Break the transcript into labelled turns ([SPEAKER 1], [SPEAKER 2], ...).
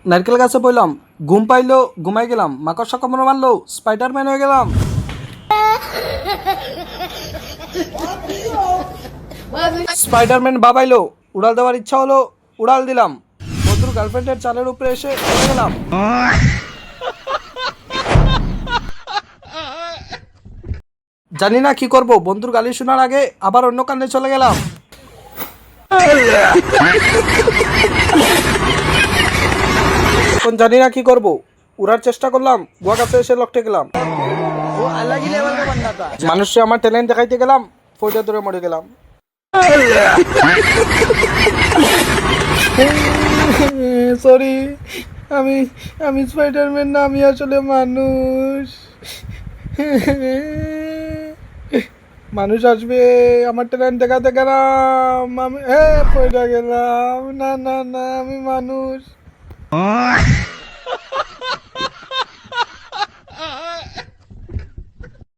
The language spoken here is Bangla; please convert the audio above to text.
[SPEAKER 1] নারকেল গাছে বললাম, ঘুম পাইলো ঘুমাই গেলাম, মাকড়সা কামড় মারলো স্পাইডারম্যান হয়ে গেলাম। স্পাইডারম্যান বাবাইলো, উড়াল দেওয়ার ইচ্ছা হলো, উড়াল দিলাম। বন্ধুর গার্লফ্রেন্ডের চালের উপরে এসে পড়ে গেলাম। জানি না কি করব, বন্ধুর গালি শোনার আগে আবার অন্য কানে চলে গেলাম। এখন জানি না কি করব, উড়ার চেষ্টা করলাম, গুয়া কাছে এসে লকটে গেলাম। মানুষে আমার ট্যালেন্ট দেখাইতে গেলাম, ফৌজা ধরে মরে গেলাম। সরি, আমি আমি স্পাইডারম্যান না, আমি আসলে মানুষ। মানুষ আসবে, আমার ট্যালেন্ট দেখাতে গেলাম, আমি পয়টা গেলাম। না না না, আমি মানুষ।